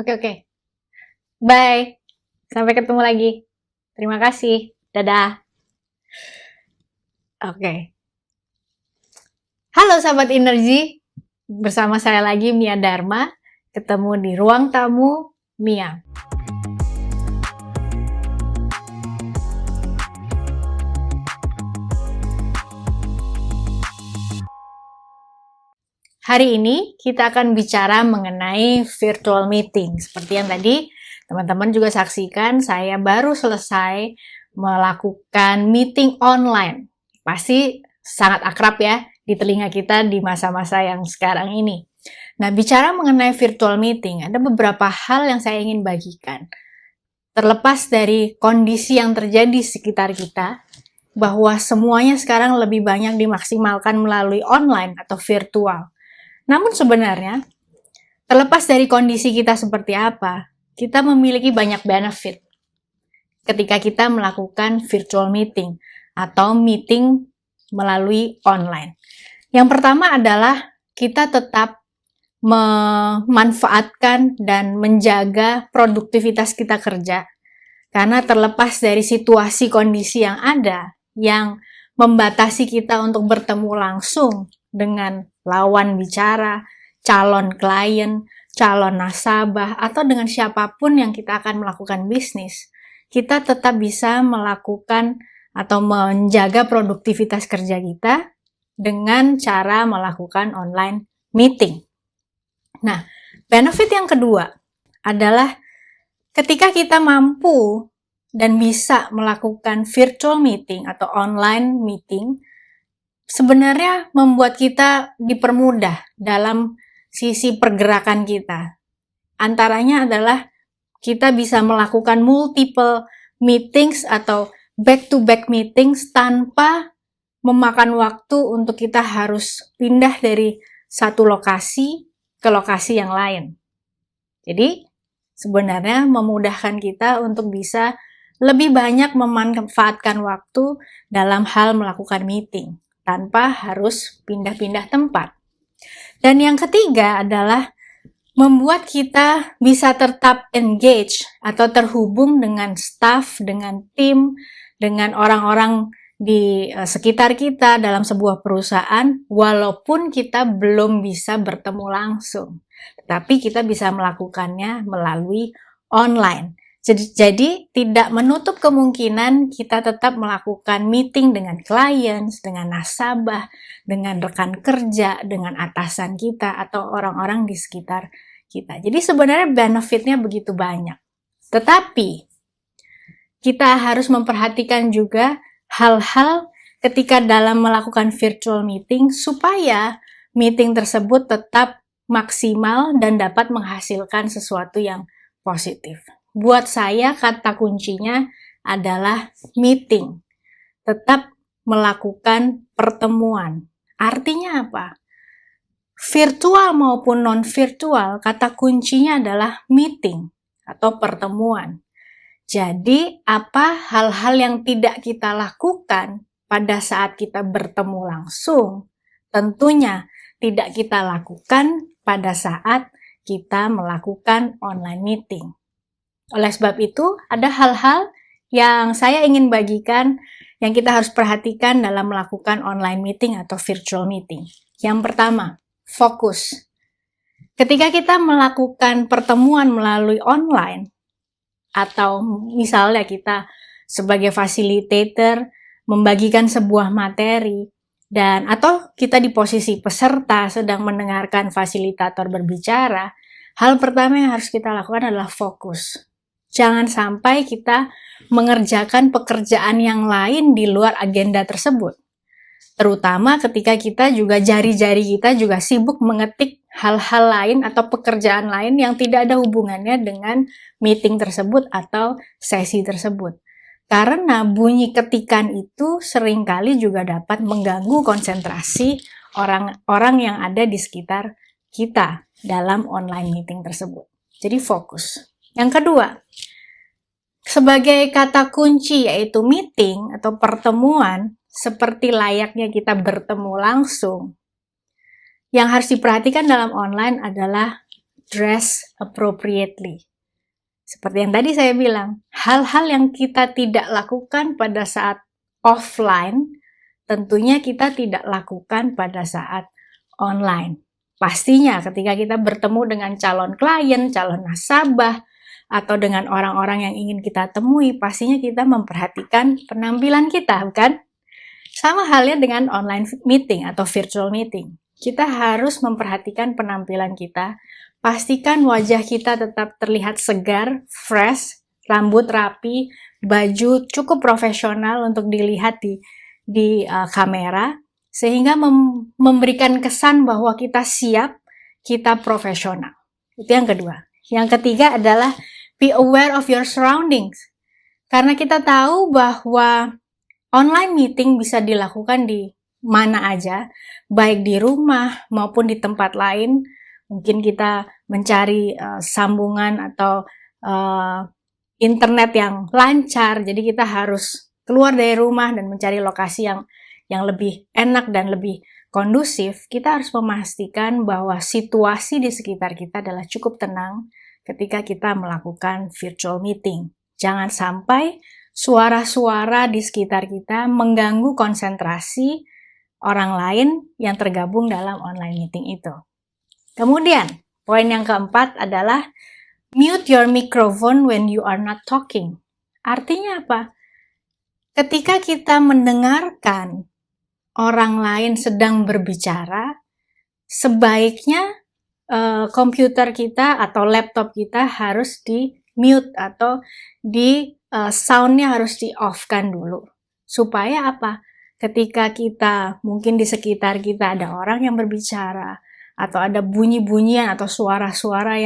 Oke, oke. Bye. Sampai ketemu lagi. Terima kasih. Dadah. Oke. Halo sahabat Energi. Bersama saya lagi Mia Dharma. Ketemu di ruang tamu Mia. Hari ini kita akan bicara mengenai virtual meeting. Seperti yang tadi teman-teman juga saksikan, saya baru selesai melakukan meeting online. Pasti sangat akrab ya di telinga kita di masa-masa yang sekarang ini. Nah, bicara mengenai virtual meeting, ada beberapa hal yang saya ingin bagikan. Terlepas dari kondisi yang terjadi di sekitar kita, bahwa semuanya sekarang lebih banyak dimaksimalkan melalui online atau virtual. Namun sebenarnya, terlepas dari kondisi kita seperti apa, kita memiliki banyak benefit ketika kita melakukan virtual meeting atau meeting melalui online. Yang pertama adalah kita tetap memanfaatkan dan menjaga produktivitas kita kerja. Karena terlepas dari situasi kondisi yang ada, yang membatasi kita untuk bertemu langsung dengan lawan bicara, calon klien, calon nasabah, atau dengan siapapun yang kita akan melakukan bisnis, kita tetap bisa melakukan atau menjaga produktivitas kerja kita dengan cara melakukan online meeting. Nah, benefit yang kedua adalah ketika kita mampu dan bisa melakukan virtual meeting atau online meeting, sebenarnya membuat kita dipermudah dalam sisi pergerakan kita. Antaranya adalah kita bisa melakukan multiple meetings atau back-to-back meetings tanpa memakan waktu untuk kita harus pindah dari satu lokasi ke lokasi yang lain. Jadi, sebenarnya memudahkan kita untuk bisa lebih banyak memanfaatkan waktu dalam hal melakukan meeting tanpa harus pindah-pindah tempat. Dan yang ketiga adalah membuat kita bisa tetap engage atau terhubung dengan staff, dengan tim, dengan orang-orang di sekitar kita dalam sebuah perusahaan, walaupun kita belum bisa bertemu langsung. Tetapi kita bisa melakukannya melalui online. Jadi tidak menutup kemungkinan kita tetap melakukan meeting dengan klien, dengan nasabah, dengan rekan kerja, dengan atasan kita, atau orang-orang di sekitar kita. Jadi sebenarnya benefitnya begitu banyak. Tetapi kita harus memperhatikan juga hal-hal ketika dalam melakukan virtual meeting supaya meeting tersebut tetap maksimal dan dapat menghasilkan sesuatu yang positif. Buat saya kata kuncinya adalah meeting. Tetap melakukan pertemuan. Artinya apa? Virtual maupun non-virtual, kata kuncinya adalah meeting atau pertemuan. Jadi, apa hal-hal yang tidak kita lakukan pada saat kita bertemu langsung, tentunya tidak kita lakukan pada saat kita melakukan online meeting. Oleh sebab itu, ada hal-hal yang saya ingin bagikan yang kita harus perhatikan dalam melakukan online meeting atau virtual meeting. Yang pertama, fokus. Ketika kita melakukan pertemuan melalui online, atau misalnya kita sebagai facilitator membagikan sebuah materi, dan atau kita di posisi peserta sedang mendengarkan fasilitator berbicara, hal pertama yang harus kita lakukan adalah fokus. Jangan sampai kita mengerjakan pekerjaan yang lain di luar agenda tersebut. Terutama ketika kita juga jari-jari kita juga sibuk mengetik hal-hal lain atau pekerjaan lain yang tidak ada hubungannya dengan meeting tersebut atau sesi tersebut. Karena bunyi ketikan itu seringkali juga dapat mengganggu konsentrasi orang-orang yang ada di sekitar kita dalam online meeting tersebut. Jadi fokus. Yang kedua, sebagai kata kunci yaitu meeting atau pertemuan, seperti layaknya kita bertemu langsung, yang harus diperhatikan dalam online adalah dress appropriately. Seperti yang tadi saya bilang, hal-hal yang kita tidak lakukan pada saat offline, tentunya kita tidak lakukan pada saat online. Pastinya ketika kita bertemu dengan calon klien, calon nasabah, atau dengan orang-orang yang ingin kita temui, pastinya kita memperhatikan penampilan kita, bukan? Sama halnya dengan online meeting atau virtual meeting. Kita harus memperhatikan penampilan kita, pastikan wajah kita tetap terlihat segar, fresh, rambut rapi, baju cukup profesional untuk dilihat di kamera, sehingga memberikan kesan bahwa kita siap, kita profesional. Itu yang kedua. Yang ketiga adalah be aware of your surroundings. Karena kita tahu bahwa online meeting bisa dilakukan di mana aja, baik di rumah maupun di tempat lain. Mungkin kita mencari sambungan atau internet yang lancar, jadi kita harus keluar dari rumah dan mencari lokasi yang lebih enak dan lebih kondusif. Kita harus memastikan bahwa situasi di sekitar kita adalah cukup tenang ketika kita melakukan virtual meeting. Jangan sampai suara-suara di sekitar kita mengganggu konsentrasi orang lain yang tergabung dalam online meeting itu. Kemudian, poin yang keempat adalah mute your microphone when you are not talking. Artinya apa? Ketika kita mendengarkan orang lain sedang berbicara, sebaiknya komputer kita atau laptop kita harus di mute atau soundnya harus di off-kan dulu. Supaya apa? Ketika kita, mungkin di sekitar kita ada orang yang berbicara, atau ada bunyi-bunyian atau suara-suara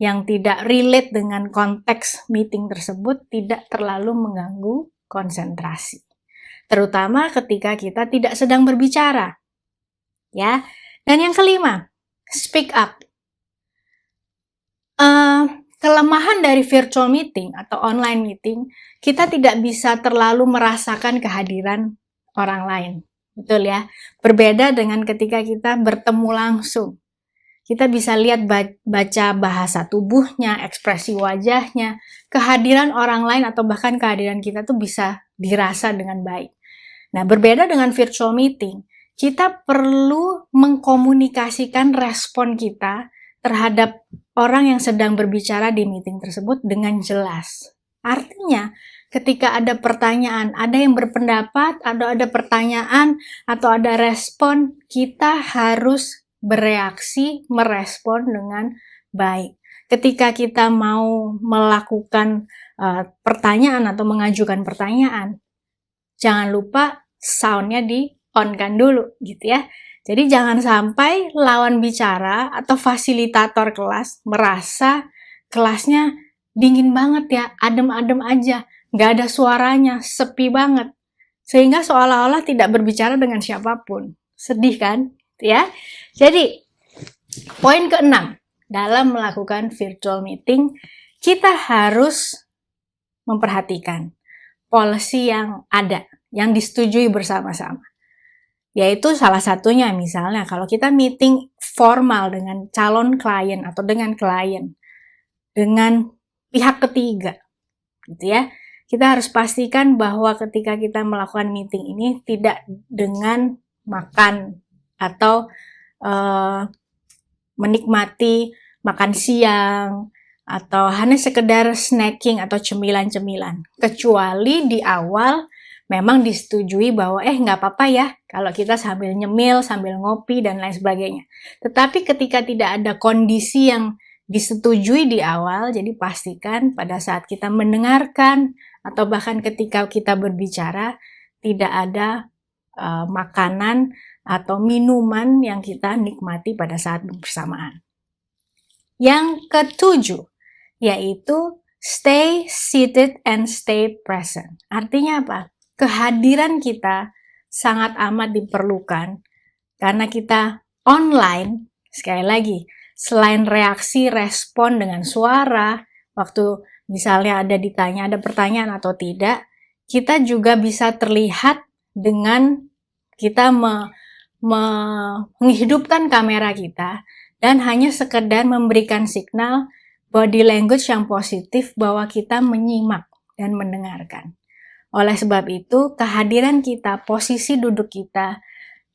yang tidak relate dengan konteks meeting tersebut, tidak terlalu mengganggu konsentrasi. Terutama ketika kita tidak sedang berbicara. Ya. Dan yang kelima, speak up. Kelemahan dari virtual meeting atau online meeting, kita tidak bisa terlalu merasakan kehadiran orang lain. Betul ya? Berbeda dengan ketika kita bertemu langsung. Kita bisa lihat, baca bahasa tubuhnya, ekspresi wajahnya, kehadiran orang lain atau bahkan kehadiran kita tuh bisa dirasa dengan baik. Nah, berbeda dengan virtual meeting, kita perlu mengkomunikasikan respon kita terhadap orang yang sedang berbicara di meeting tersebut dengan jelas. Artinya, ketika ada pertanyaan, ada yang berpendapat, atau ada pertanyaan, atau ada respon, kita harus bereaksi, merespon dengan baik. Ketika kita mau melakukan pertanyaan atau mengajukan pertanyaan, jangan lupa soundnya di-on-kan dulu, gitu ya. Jadi jangan sampai lawan bicara atau fasilitator kelas merasa kelasnya dingin banget ya, adem-adem aja, nggak ada suaranya, sepi banget. Sehingga seolah-olah tidak berbicara dengan siapapun. Sedih kan? Ya. Jadi, poin keenam, dalam melakukan virtual meeting, kita harus memperhatikan policy yang ada, yang disetujui bersama-sama. Yaitu salah satunya misalnya kalau kita meeting formal dengan calon klien atau dengan klien, dengan pihak ketiga, gitu ya. Kita harus pastikan bahwa ketika kita melakukan meeting ini tidak dengan makan atau menikmati makan siang atau hanya sekedar snacking atau cemilan-cemilan. Kecuali di awal memang disetujui bahwa nggak apa-apa ya kalau kita sambil nyemil, sambil ngopi, dan lain sebagainya. Tetapi ketika tidak ada kondisi yang disetujui di awal, jadi pastikan pada saat kita mendengarkan atau bahkan ketika kita berbicara, tidak ada makanan atau minuman yang kita nikmati pada saat bersamaan. Yang ketujuh, yaitu stay seated and stay present. Artinya apa? Kehadiran kita sangat amat diperlukan karena kita online, sekali lagi, selain reaksi respon dengan suara, waktu misalnya ada pertanyaan atau tidak, kita juga bisa terlihat dengan kita menghidupkan kamera kita dan hanya sekedar memberikan signal body language yang positif bahwa kita menyimak dan mendengarkan. Oleh sebab itu, kehadiran kita, posisi duduk kita,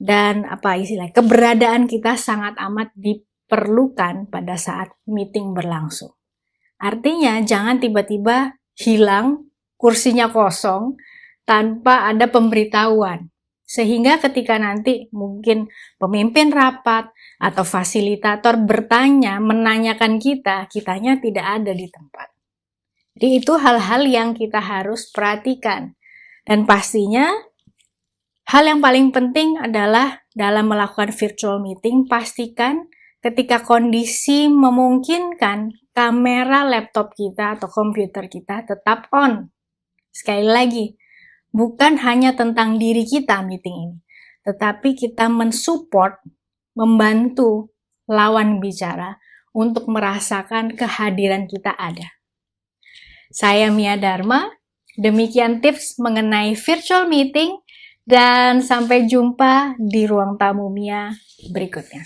dan keberadaan kita sangat amat diperlukan pada saat meeting berlangsung. Artinya, jangan tiba-tiba hilang, kursinya kosong, tanpa ada pemberitahuan. Sehingga ketika nanti mungkin pemimpin rapat atau fasilitator bertanya, menanyakan kitanya tidak ada di tempat. Jadi itu hal-hal yang kita harus perhatikan. Dan pastinya hal yang paling penting adalah dalam melakukan virtual meeting, pastikan ketika kondisi memungkinkan kamera laptop kita atau komputer kita tetap on. Sekali lagi, bukan hanya tentang diri kita meeting ini, tetapi kita mensupport, membantu lawan bicara untuk merasakan kehadiran kita ada. Saya Mia Dharma, demikian tips mengenai virtual meeting, dan sampai jumpa di ruang tamu Mia berikutnya.